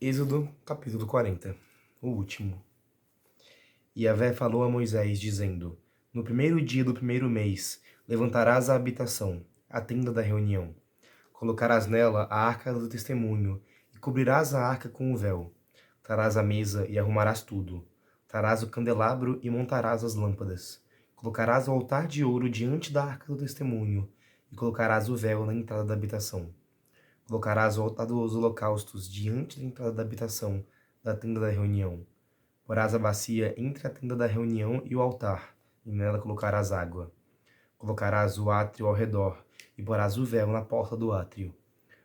Êxodo, capítulo 40, o último. E Yahvé falou a Moisés, dizendo: No primeiro dia do primeiro mês, levantarás a habitação, a tenda da reunião. Colocarás nela a arca do testemunho, e cobrirás a arca com o véu. Trarás a mesa e arrumarás tudo. Trarás o candelabro e montarás as lâmpadas. Colocarás o altar de ouro diante da arca do testemunho, e colocarás o véu na entrada da habitação. Colocarás o altar dos holocaustos diante da entrada da habitação, da tenda da reunião. Porás a bacia entre a tenda da reunião e o altar, e nela colocarás água. Colocarás o átrio ao redor, e porás o véu na porta do átrio.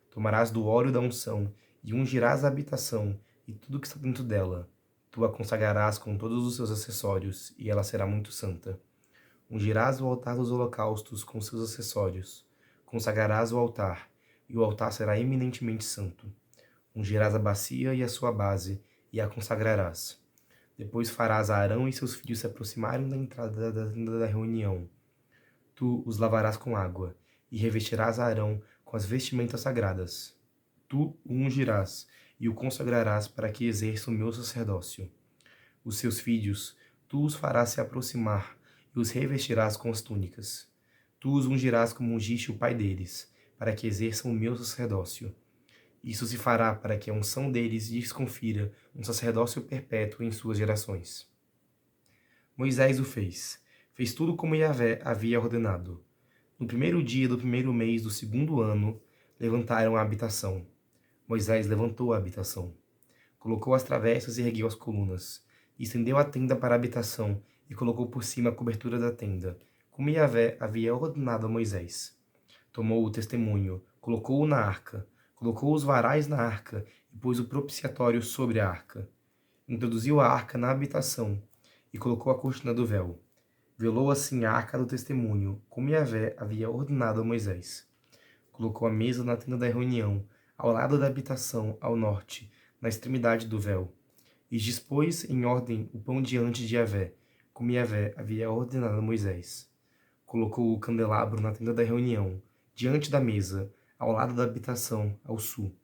Tomarás do óleo da unção, e ungirás a habitação, e tudo que está dentro dela. Tu a consagrarás com todos os seus acessórios, e ela será muito santa. Ungirás o altar dos holocaustos com seus acessórios. Consagrarás o altar, e o altar será eminentemente santo. Ungirás a bacia e a sua base, e a consagrarás. Depois farás Arão e seus filhos se aproximarem da entrada da tenda da reunião. Tu os lavarás com água, e revestirás Arão com as vestimentas sagradas. Tu o ungirás, e o consagrarás para que exerça o meu sacerdócio. Os seus filhos, tu os farás se aproximar, e os revestirás com as túnicas. Tu os ungirás como ungiste o pai deles, para que exerçam o meu sacerdócio. Isso se fará para que a unção deles lhes confira um sacerdócio perpétuo em suas gerações. Moisés o fez. Fez tudo como Yahvé havia ordenado. No primeiro dia do primeiro mês do segundo ano, levantaram a habitação. Moisés levantou a habitação. Colocou as travessas e ergueu as colunas. Estendeu a tenda para a habitação e colocou por cima a cobertura da tenda, como Yahvé havia ordenado a Moisés. Tomou o testemunho, colocou-o na arca, colocou os varais na arca e pôs o propiciatório sobre a arca. Introduziu a arca na habitação e colocou a cortina do véu. Velou assim a arca do testemunho, como Yahvé havia ordenado a Moisés. Colocou a mesa na tenda da reunião, ao lado da habitação, ao norte, na extremidade do véu. E dispôs em ordem o pão diante de Yahvé, como Yahvé havia ordenado a Moisés. Colocou o candelabro na tenda da reunião, diante da mesa, ao lado da habitação, ao sul,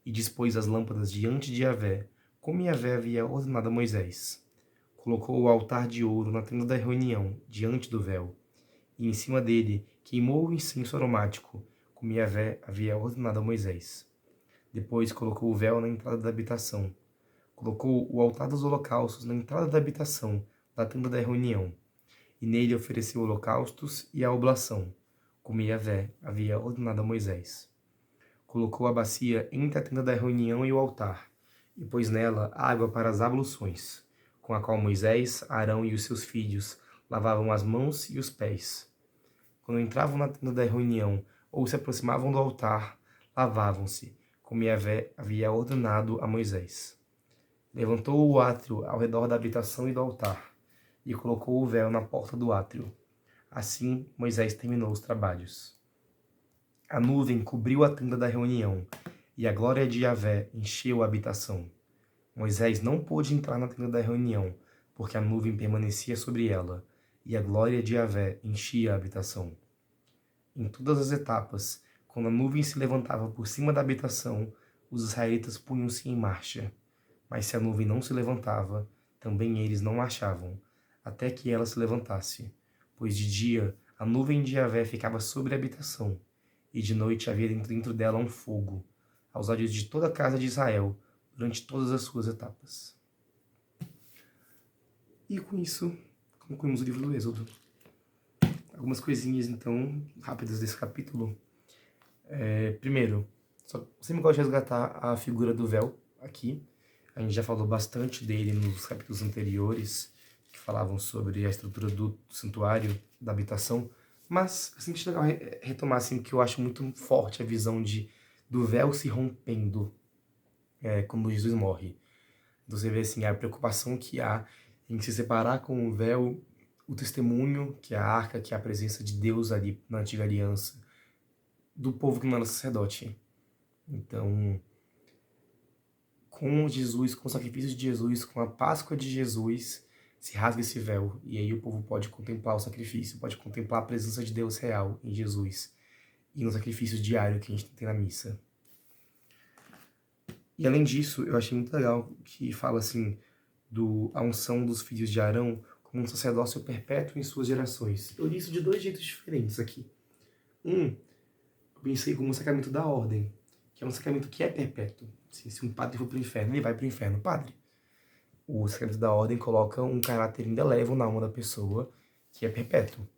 e dispôs as lâmpadas diante de Yahvé, como Yahvé havia ordenado a Moisés. Colocou o altar de ouro na tenda da reunião, diante do véu, e em cima dele queimou o incenso aromático, como Yahvé havia ordenado a Moisés. Depois colocou o véu na entrada da habitação. Colocou o altar dos holocaustos na entrada da habitação, da tenda da reunião, e nele ofereceu holocaustos e a oblação, como Yahvé havia ordenado a Moisés. Colocou a bacia entre a tenda da reunião e o altar, e pôs nela água para as abluções, com a qual Moisés, Arão e os seus filhos lavavam as mãos e os pés. Quando entravam na tenda da reunião ou se aproximavam do altar, lavavam-se, como Yahvé havia ordenado a Moisés. Levantou o átrio ao redor da habitação e do altar, e colocou o véu na porta do átrio. Assim, Moisés terminou os trabalhos. A nuvem cobriu a tenda da reunião, e a glória de Yahvé encheu a habitação. Moisés não pôde entrar na tenda da reunião, porque a nuvem permanecia sobre ela, e a glória de Yahvé enchia a habitação. Em todas as etapas, quando a nuvem se levantava por cima da habitação, os israelitas punham-se em marcha. Mas se a nuvem não se levantava, também eles não marchavam, até que ela se levantasse. Pois de dia a nuvem de Yahvé ficava sobre a habitação, e de noite havia dentro dela um fogo, aos olhos de toda a casa de Israel, durante todas as suas etapas. E com isso, concluímos o livro do Êxodo. Algumas coisinhas, então, rápidas desse capítulo. Primeiro, sempre gosto de resgatar a figura do véu aqui. A gente já falou bastante dele nos capítulos anteriores, que falavam sobre a estrutura do santuário, da habitação, mas assim, acho legal retomar assim, que eu acho muito forte a visão do véu se rompendo quando Jesus morre. Então você vê assim, a preocupação que há em se separar com o véu, o testemunho, que é a arca, que é a presença de Deus ali na antiga aliança, do povo que não era sacerdote. Então, com Jesus, com o sacrifício de Jesus, com a Páscoa de Jesus, se rasga esse véu. E aí o povo pode contemplar o sacrifício, pode contemplar a presença de Deus real em Jesus e no sacrifício diário que a gente tem na missa. E além disso, eu achei muito legal que fala assim, a unção dos filhos de Arão como um sacerdócio perpétuo em suas gerações. Eu li isso de dois jeitos diferentes aqui. Eu pensei como um sacramento da ordem, que é um sacramento que é perpétuo. Assim, se um padre for para o inferno, ele vai para o inferno, padre. O sacramento da ordem coloca um caráter indelével na alma da pessoa, que é perpétuo.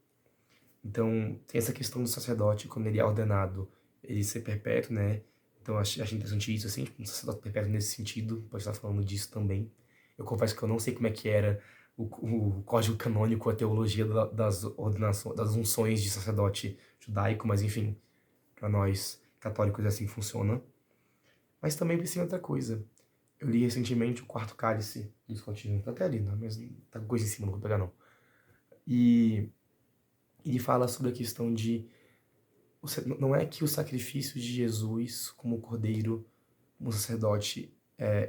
Então, tem essa questão do sacerdote, quando ele é ordenado, ele ser perpétuo, né? Então, achei interessante isso, assim, tipo, um sacerdote perpétuo nesse sentido, pode estar falando disso também. Eu confesso que eu não sei como é que era o código canônico, a teologia das ordenações, das unções de sacerdote judaico, mas enfim, para nós católicos assim funciona. Mas também pensei em outra coisa. Eu li recentemente o Quarto Cálice do Scott, tá até ali, né? Mas tá com coisa em cima, não vou pegar não. E ele fala sobre a questão de não é que o sacrifício de Jesus como cordeiro, como sacerdote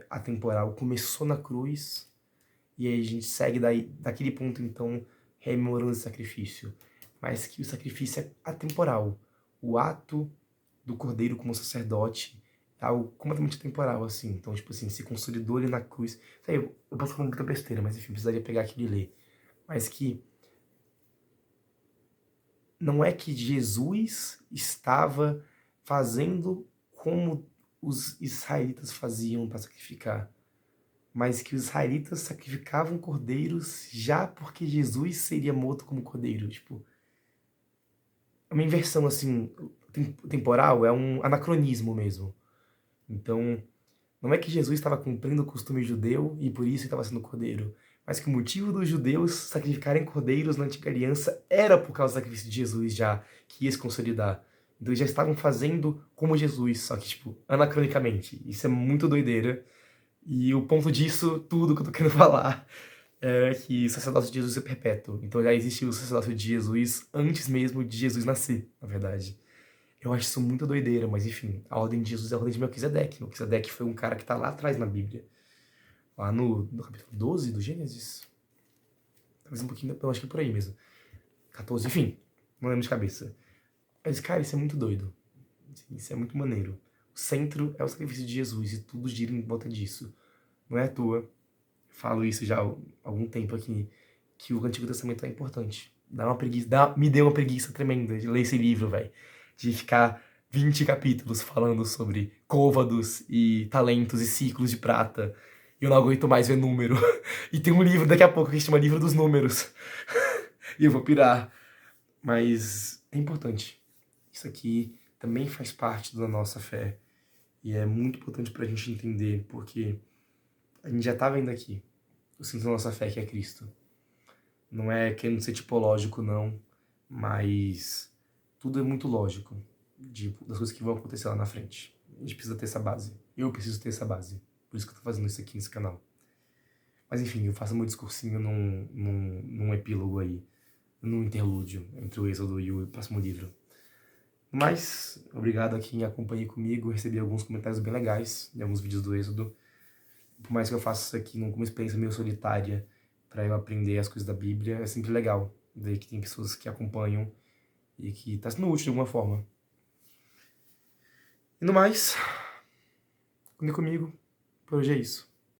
atemporal, começou na cruz, e aí a gente segue daquele ponto, então, rememorando esse sacrifício. Mas que o sacrifício é atemporal. O ato do cordeiro como sacerdote é algo completamente temporal, assim. Então, tipo assim, se consolidou ali na cruz. Sei, eu posso falar muita besteira, mas enfim, precisaria pegar aquilo e ler. Mas que não é que Jesus estava fazendo como os israelitas faziam para sacrificar, mas que os israelitas sacrificavam cordeiros já porque Jesus seria morto como cordeiro. Tipo, é uma inversão assim temporal, é um anacronismo mesmo. Então, não é que Jesus estava cumprindo o costume judeu e por isso estava sendo cordeiro, mas que o motivo dos judeus sacrificarem cordeiros na antiga aliança era por causa do sacrifício de Jesus já, que ia se consolidar. Então eles já estavam fazendo como Jesus, só que, tipo, anacronicamente. Isso é muito doideira. E o ponto disso, tudo que eu tô querendo falar, é que o sacerdócio de Jesus é perpétuo. Então já existe o sacerdócio de Jesus antes mesmo de Jesus nascer, na verdade. Eu acho isso muito doideira, mas enfim, a ordem de Jesus é a ordem de Melquisedeque. Melquisedeque foi um cara que tá lá atrás na Bíblia. Lá no capítulo 12 do Gênesis. Talvez um pouquinho, eu acho que é por aí mesmo. 14, enfim, não lembro de cabeça. Mas, cara, isso é muito doido. Isso é muito maneiro. O centro é o sacrifício de Jesus e tudo gira em volta disso. Não é à toa, falo isso já há algum tempo aqui, que o Antigo Testamento é importante. Dá uma preguiça, me deu uma preguiça tremenda de ler esse livro, velho. De ficar 20 capítulos falando sobre côvados e talentos e ciclos de prata. E eu não aguento mais ver número. E tem um livro daqui a pouco que se chama Livro dos Números. E eu vou pirar. Mas é importante. Isso aqui também faz parte da nossa fé. E é muito importante pra gente entender, porque a gente já tá vendo aqui o centro da nossa fé, que é Cristo. Não é querendo ser tipológico, não, mas tudo é muito lógico das coisas que vão acontecer lá na frente. A gente precisa ter essa base. Eu preciso ter essa base. Por isso que eu tô fazendo isso aqui nesse canal. Mas enfim, eu faço meu discursinho num epílogo aí, num interlúdio entre o Êxodo e o próximo livro. Mas, obrigado a quem acompanha comigo. Recebi alguns comentários bem legais de alguns vídeos do Êxodo. Por mais que eu faça isso aqui como uma experiência meio solitária para eu aprender as coisas da Bíblia, é sempre legal ver que tem pessoas que acompanham e que tá sendo útil de alguma forma. E no mais, conte comigo. Por hoje é isso.